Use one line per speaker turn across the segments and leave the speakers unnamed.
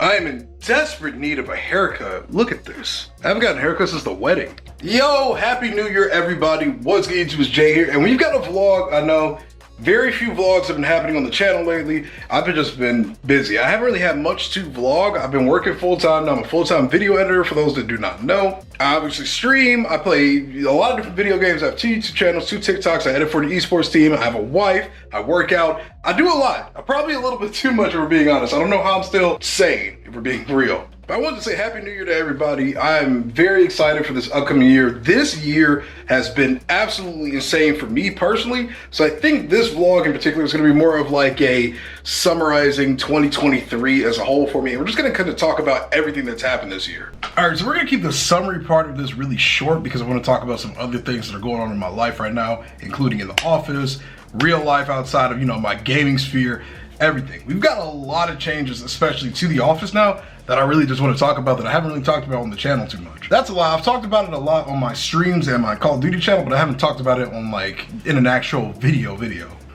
I am in desperate need of a haircut. Look at this. I haven't gotten a haircut since the wedding. Yo, happy new year, everybody. What's good? YouTube, it's Jay here. And when you've got a vlog, I know very few vlogs have been happening on the channel lately. I've just been busy. I haven't really had much to vlog. I've been working full-time. Now I'm a full-time video editor, for those that do not know. I obviously stream. I play a lot of different video games. I have 2 YouTube channels, 2 TikToks. I edit for the esports team. I have a wife. I work out. I do a lot. Probably a little bit too much, if we're being honest. I don't know how I'm still sane, if we're being real. But I wanted to say Happy New Year to everybody. I'm very excited for this upcoming year. This year has been absolutely insane for me personally. So I think this vlog in particular is gonna be more of like a summarizing 2023 as a whole for me. And we're just gonna kind of talk about everything that's happened this year. All right, so we're gonna keep the summary part of this really short because I wanna talk about some other things that are going on in my life right now, including in the office, real life outside of, you know, my gaming sphere, everything. We've got a lot of changes, especially to the office now, that I really just want to talk about that I haven't really talked about on the channel too much. That's a lot. I've talked about it a lot on my streams and my Call of Duty channel, but I haven't talked about it on like in an actual video.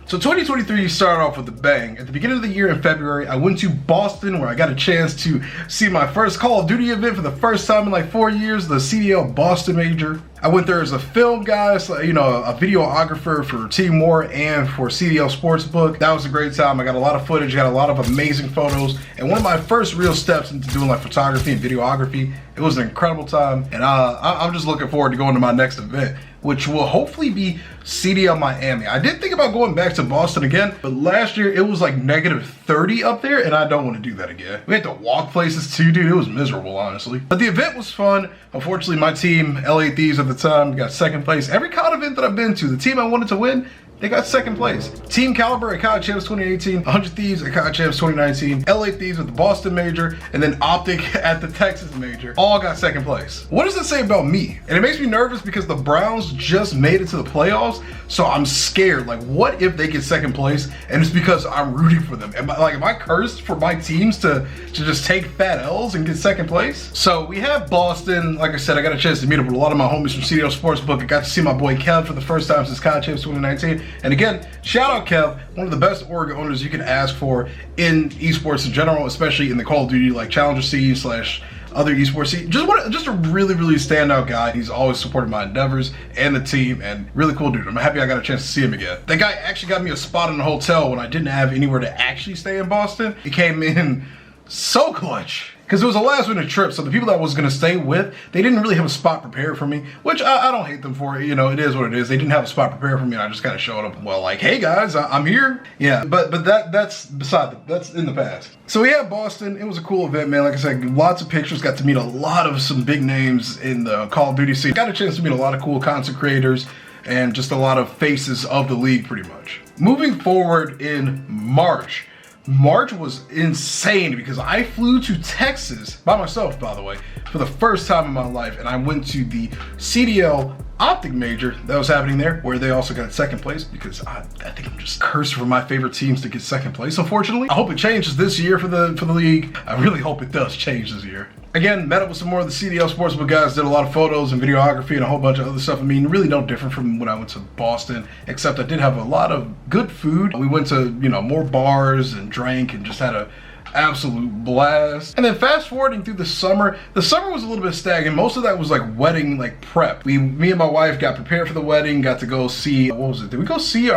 So 2023 started off with a bang. At the beginning of the year in February, I went to Boston where I got a chance to see my first Call of Duty event for the first time in like 4 years, the CDL Boston Major. I went there as a film guy, so, you know, a videographer for Team War and for CDL Sportsbook. That was a great time. I got a lot of footage, got a lot of amazing photos, and one of my first real steps into doing like photography and videography. It was an incredible time, and I'm just looking forward to going to my next event, which will hopefully be CDL Miami. I did think about going back to Boston again, but last year it was like -30 up there, and I don't want to do that again. We had to walk places too, dude. It was miserable, honestly. But the event was fun. Unfortunately, my team, LA Thieves at the time, got second place. Every COD event that I've been to, the team I wanted to win, they got second place. Team Caliber at COD Champs 2018, 100 Thieves at COD Champs 2019, LA Thieves at the Boston Major, and then Optic at the Texas Major, all got second place. What does that say about me? And it makes me nervous because the Browns just made it to the playoffs, so I'm scared. Like, what if they get second place and it's because I'm rooting for them? Am I cursed for my teams to just take fat L's and get second place? So we have Boston. Like I said, I got a chance to meet up with a lot of my homies from CDL Sportsbook. I got to see my boy Kev for the first time since COD Champs 2019. And again, shout out Kev, one of the best org owners you can ask for in esports in general, especially in the Call of Duty like Challenger scene / other esports scene. Just a really standout guy. He's always supported my endeavors and the team, and really cool dude. I'm happy I got a chance to see him again. That guy actually got me a spot in a hotel when I didn't have anywhere to actually stay in Boston. He came in so clutch. Because it was a last minute trip, so the people that I was gonna stay with, they didn't really have a spot prepared for me, which I don't hate them for it. You know, it is what it is. They didn't have a spot prepared for me, and I just kind of showed up, well, like, hey guys, I'm here. Yeah, but that's that's in the past. So we had Boston. It was a cool event, man. Like I said, lots of pictures, got to meet a lot of some big names in the Call of Duty scene. Got a chance to meet a lot of cool content creators and just a lot of faces of the league, pretty much. Moving forward in March was insane because I flew to Texas by myself, by the way, for the first time in my life, and I went to the CDL Optic Major that was happening there, where they also got second place because I think I'm just cursed for my favorite teams to get second place, unfortunately. I hope it changes this year for the league. I really hope it does change this year. Again, met up with some more of the CDL Sportsbook guys, did a lot of photos and videography and a whole bunch of other stuff. I mean, really no different from when I went to Boston, except I did have a lot of good food. We went to, you know, more bars and drank and just had a absolute blast. And then fast forwarding through the summer was a little bit stagnant. Most of that was like wedding like prep. Me and my wife got prepared for the wedding, got to go see, what was it? Did we go see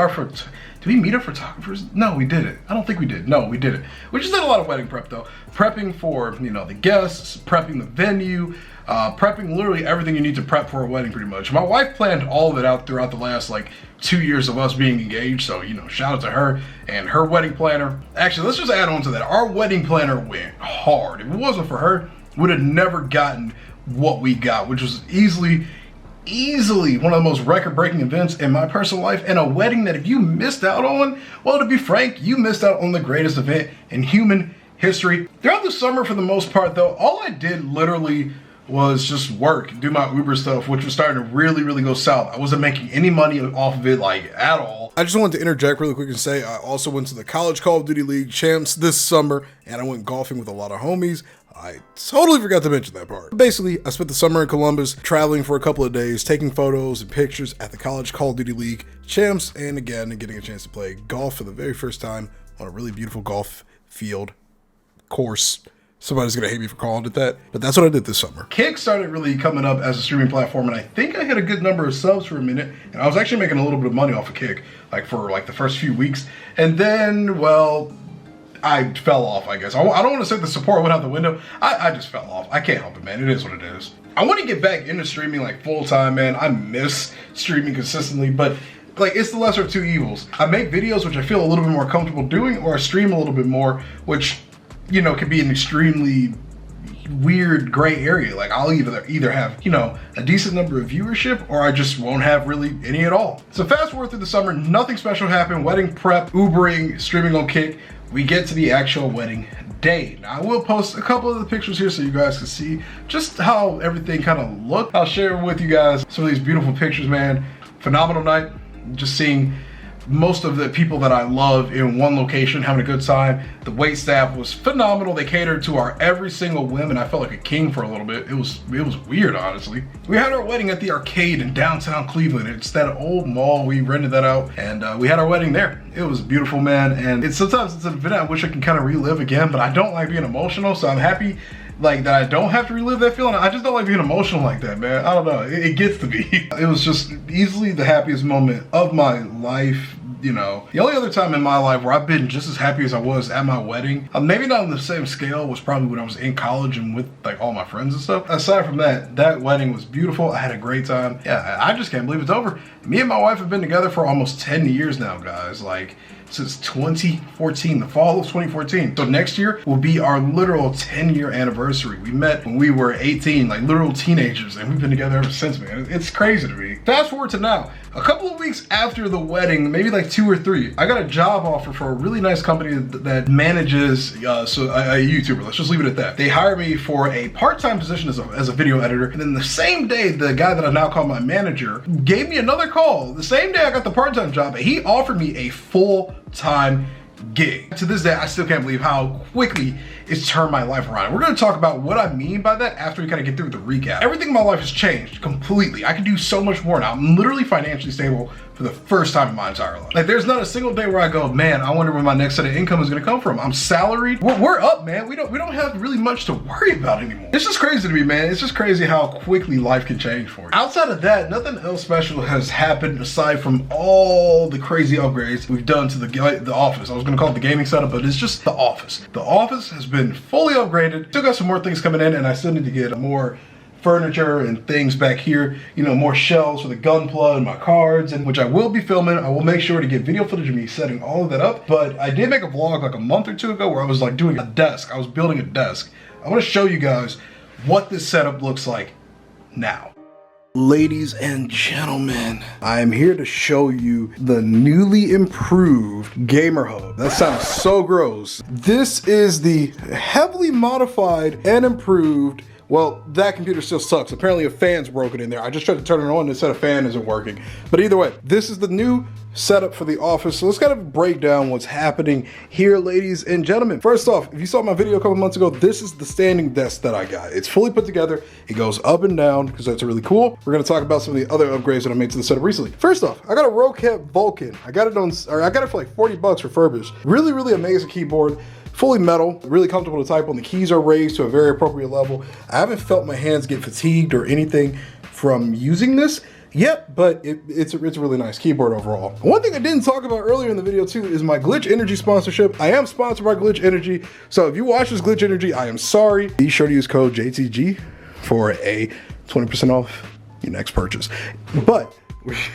did we meet our photographers? No, we didn't. I don't think we did. No, we didn't. We just did a lot of wedding prep though. Prepping for, you know, the guests, prepping the venue, prepping literally everything you need to prep for a wedding pretty much. My wife planned all of it out throughout the last like 2 years of us being engaged. So, you know, shout out to her and her wedding planner. Actually, let's just add on to that. Our wedding planner went hard. If it wasn't for her, we would have never gotten what we got, which was easily one of the most record-breaking events in my personal life, and a wedding that if you missed out on, well, to be frank, you missed out on the greatest event in human history. Throughout the summer, for the most part though, all I did literally was just work, do my Uber stuff, which was starting to really go south. I wasn't making any money off of it, like, at all. I just wanted to interject really quick and say I also went to the College Call of Duty League Champs this summer, and I went golfing with a lot of homies. I totally forgot to mention that part. Basically, I spent the summer in Columbus, traveling for a couple of days, taking photos and pictures at the College Call of Duty League Champs, and again, getting a chance to play golf for the very first time on a really beautiful golf field, course, Somebody's gonna hate me for calling it that, but that's what I did this summer. Kick started really coming up as a streaming platform, and I think I hit a good number of subs for a minute, and I was actually making a little bit of money off of Kick, like for like the first few weeks, and then, well, I fell off, I guess. I don't want to say the support went out the window. I just fell off. I can't help it, man. It is what it is. I want to get back into streaming like full time, man. I miss streaming consistently, but like it's the lesser of two evils. I make videos which I feel a little bit more comfortable doing, or I stream a little bit more, which, you know, can be an extremely weird gray area. Like I'll either have, you know, a decent number of viewership, or I just won't have really any at all. So fast forward through the summer, nothing special happened. Wedding prep, Ubering, streaming on Kick. We get to the actual wedding day. Now I will post a couple of the pictures here so you guys can see just how everything kind of looked. I'll share with you guys some of these beautiful pictures, man. Phenomenal night. Just seeing most of the people that I love in one location having a good time. The wait staff was phenomenal. They catered to our every single whim, and I felt like a king for a little bit. It was weird, honestly. We had our wedding at the arcade in downtown Cleveland. It's that old mall. We rented that out, and we had our wedding there. It was beautiful, man. And sometimes it's an event I wish I can kind of relive again, but I don't like being emotional, so I'm happy like that I don't have to relive that feeling. I just don't like being emotional like that, man. I don't know. It gets to me. It was just easily the happiest moment of my life. You know, the only other time in my life where I've been just as happy as I was at my wedding, maybe not on the same scale, was probably when I was in college and with like all my friends and stuff. Aside from that, that wedding was beautiful. I had a great time. Yeah, I just can't believe it's over. Me and my wife have been together for almost 10 years now, guys. Like since 2014, the fall of 2014. So next year will be our literal 10-year anniversary. We met when we were 18, like literal teenagers, and we've been together ever since, man. It's crazy to me. Fast forward to now, a couple of weeks after the wedding, maybe like 2 or 3, I got a job offer for a really nice company that manages a YouTuber. Let's just leave it at that. They hired me for a part-time position as a video editor, and then the same day, the guy that I now call my manager gave me another call. The same day I got the part-time job, and he offered me a full-time gig. To this day, I still can't believe how quickly it's turned my life around. We're gonna talk about what I mean by that after we kind of get through the recap. Everything in my life has changed completely. I can do so much more now. I'm literally financially stable for the first time in my entire life. Like there's not a single day where I go, man, I wonder where my next set of income is gonna come from. I'm salaried. We're up, man. We don't have really much to worry about anymore. It's just crazy to me, man. It's just crazy how quickly life can change for you. Outside of that, nothing else special has happened aside from all the crazy upgrades we've done to the office. I was gonna call it the gaming setup, but it's just the office. The office has been fully upgraded. Still got some more things coming in, and I still need to get more furniture and things back here, you know, more shelves for the Gunpla and my cards, and which I will be filming. I will make sure to get video footage of me setting all of that up. But I did make a vlog like a month or 2 ago where I was like doing a desk. I was building a desk. I want to show you guys what this setup looks like now. Ladies and gentlemen, I am here to show you the newly improved Gamer Hub. That sounds so gross. This is the heavily modified and improved. Well, that computer still sucks. Apparently a fan's broken in there. I just tried to turn it on and it said a fan isn't working. But either way, this is the new setup for the office. So let's kind of break down what's happening here, ladies and gentlemen. First off, if you saw my video a couple months ago, this is the standing desk that I got. It's fully put together. It goes up and down because that's really cool. We're gonna talk about some of the other upgrades that I made to the setup recently. First off, I got a Roccat Vulcan. I got it for like 40 bucks refurbished. Really, really amazing keyboard. Fully metal, really comfortable to type on. The keys are raised to a very appropriate level. I haven't felt my hands get fatigued or anything from using this yet, but it's a really nice keyboard overall. One thing I didn't talk about earlier in the video too is my Glitch Energy sponsorship. I am sponsored by Glitch Energy, so if you watch this Glitch Energy, I am sorry. Be sure to use code JTG for a 20% off your next purchase. But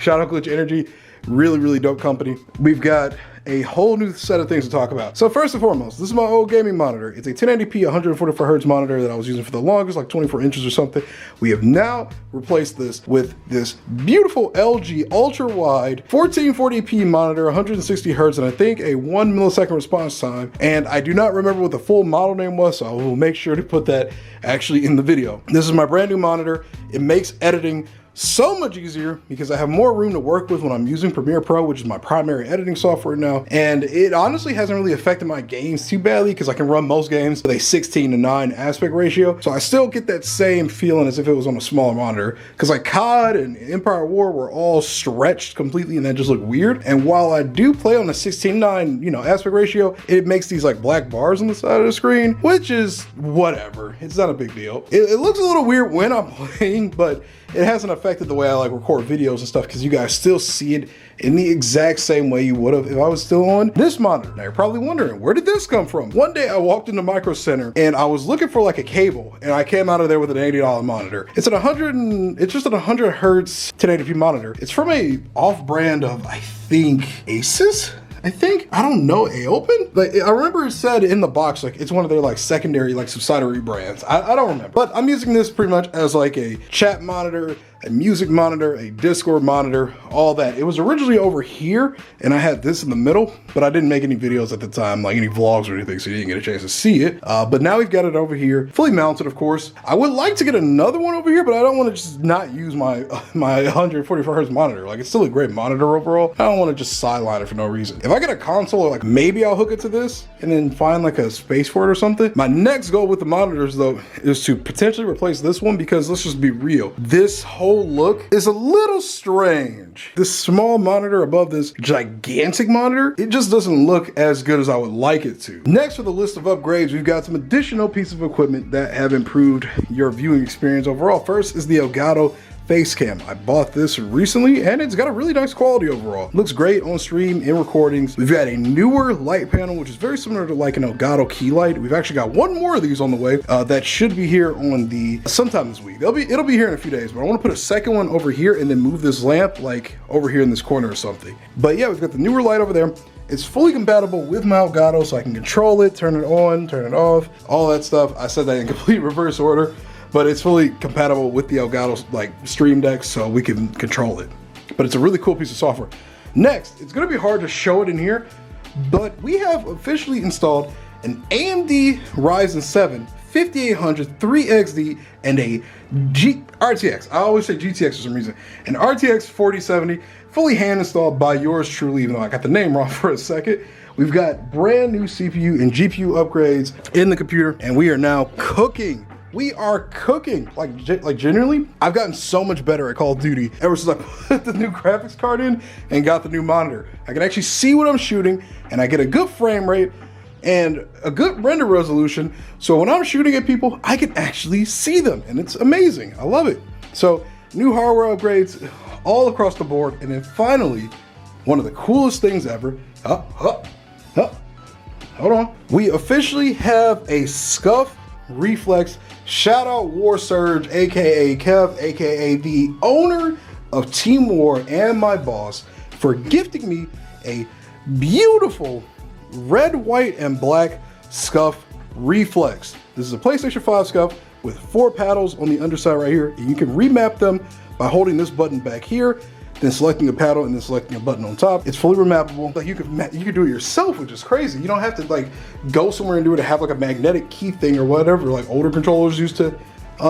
shout out Glitch Energy, really dope company. We've got a whole new set of things to talk about. So first and foremost, this is my old gaming monitor. It's a 1080p 144 Hz monitor that I was using for the longest, like 24 inches or something. We have now replaced this with this beautiful LG ultra wide 1440p monitor, 160 Hz, and I think a 1 millisecond response time. And I do not remember what the full model name was, so I will make sure to put that actually in the video. This is my brand new monitor. It makes editing so much easier because I have more room to work with when I'm using Premiere Pro, which is my primary editing software now. And it honestly hasn't really affected my games too badly because I can run most games with a 16:9 aspect ratio. So I still get that same feeling as if it was on a smaller monitor, because like COD and Empire War were all stretched completely and that just looked weird. And while I do play on a 16:9, you know, aspect ratio, it makes these like black bars on the side of the screen, which is whatever. It's not a big deal. It looks a little weird when I'm playing, but it hasn't affected the way I like record videos and stuff, because you guys still see it in the exact same way you would have if I was still on this monitor. Now you're probably wondering, where did this come from? One day I walked into Micro Center and I was looking for like a cable, and I came out of there with an $80 monitor. It's just an 100 hertz 1080p monitor. It's from a off-brand of, I think, Asus. I don't know, Aopen? But I remember it said in the box, like it's one of their like secondary, like subsidiary brands. I don't remember. But I'm using this pretty much as like a chat monitor, a music monitor, a Discord monitor, all that. It was originally over here and I had this in the middle, but I didn't make any videos at the time, like any vlogs or anything, so you didn't get a chance to see it. But now we've got it over here, fully mounted, of course. I would like to get another one over here, but I don't want to just not use my 144 hertz monitor. Like, it's still a great monitor overall. I don't want to just sideline it for no reason. If I get a console, like maybe I'll hook it to this and then find like a space for it or something. My next goal with the monitors though is to potentially replace this one, because let's just be real, this whole look is a little strange. This small monitor above this gigantic monitor, it just doesn't look as good as I would like it to. Next for the list of upgrades, we've got some additional pieces of equipment that have improved your viewing experience overall. First is the Elgato Facecam. I bought this recently and it's got a really nice quality overall. Looks great on stream, in recordings. We've got a newer light panel, which is very similar to like an Elgato key light. We've actually got one more of these on the way that should be here on the sometime this week. It'll be here in a few days, but I want to put a second one over here and then move this lamp like over here in this corner or something. But yeah, we've got the newer light over there. It's fully compatible with my Elgato, so I can control it, turn it on, turn it off, all that stuff. I said that in complete reverse order, but it's fully compatible with the Elgato like Stream Deck, so we can control it. But it's a really cool piece of software. Next, it's gonna be hard to show it in here, but we have officially installed an AMD Ryzen 7 5800 3XD and a RTX. I always say GTX for some reason. An RTX 4070, fully hand installed by yours truly, even though I got the name wrong for a second. We've got brand new CPU and GPU upgrades in the computer, and we are now cooking. We are cooking, like genuinely. I've gotten so much better at Call of Duty ever since I put the new graphics card in and got the new monitor. I can actually see what I'm shooting, and I get a good frame rate and a good render resolution. So when I'm shooting at people, I can actually see them, and it's amazing. I love it. So new hardware upgrades all across the board. And then finally, one of the coolest things ever, hold on. We officially have a SCUF Reflex. Shout out War Surge, aka Kev, aka the owner of Team War and my boss, for gifting me a beautiful red, white, and black SCUF Reflex. This is a PlayStation 5 SCUF with 4 paddles on the underside right here, and you can remap them by holding this button back here, then selecting a paddle and then selecting a button on top. It's fully remappable. Like you could do it yourself, which is crazy. You don't have to like go somewhere and do it to have like a magnetic key thing or whatever like older controllers used to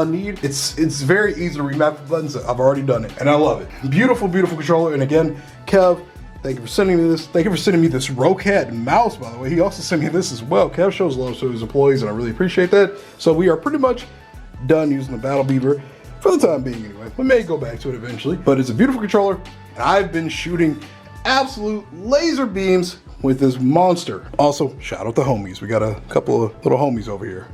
need. It's very easy to remap the buttons. I've already done it and I love it. Beautiful, beautiful controller. And again, Kev, thank you for sending me this. Thank you for sending me this Rocat mouse, by the way. He also sent me this as well. Kev shows love to his employees and I really appreciate that. So we are pretty much done using the Battle Beaver. For the time being anyway. We may go back to it eventually, but it's a beautiful controller. And I've been shooting absolute laser beams with this monster. Also, shout out the homies. We got a couple of little homies over here.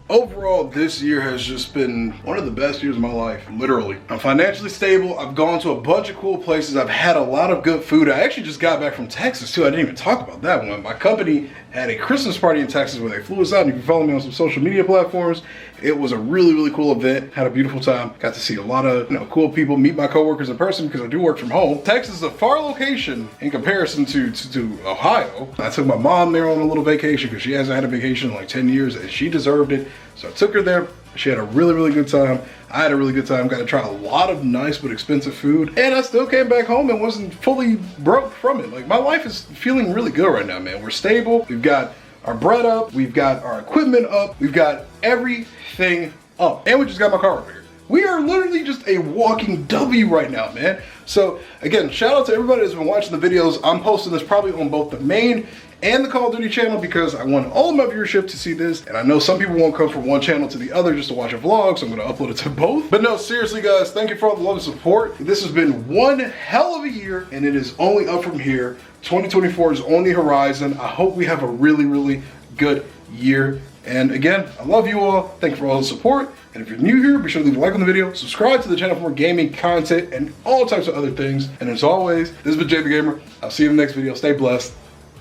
Overall, this year has just been one of the best years of my life, literally. I'm financially stable. I've gone to a bunch of cool places. I've had a lot of good food. I actually just got back from Texas too. I didn't even talk about that one. My company had a Christmas party in Texas where they flew us out, and you can follow me on some social media platforms. It was a really, really cool event. Had a beautiful time. Got to see a lot of cool people, meet my coworkers in person because I do work from home. Texas is a far location in comparison to Ohio. I took my mom there on a little vacation because she hasn't had a vacation in like 10 years and she deserved it. So I took her there. She had a really, really good time. I had a really good time. Got to try a lot of nice but expensive food. And I still came back home and wasn't fully broke from it. Like, my life is feeling really good right now, man. We're stable. We've got our bread up. We've got our equipment up. We've got everything up. And we just got my car over here. We are literally just a walking W right now, man. So again, shout out to everybody that's been watching the videos. I'm posting this probably on both the main and the Call of Duty channel because I want all of my viewership to see this. And I know some people won't come from one channel to the other just to watch a vlog, so I'm gonna upload it to both. But no, seriously guys, thank you for all the love and support. This has been one hell of a year and it is only up from here. 2024 is on the horizon. I hope we have a really, really good year. And again, I love you all. Thank you for all the support. And if you're new here, be sure to leave a like on the video, subscribe to the channel for more gaming content and all types of other things. And as always, this has been Jay the Gamer. I'll see you in the next video. Stay blessed.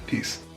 Peace.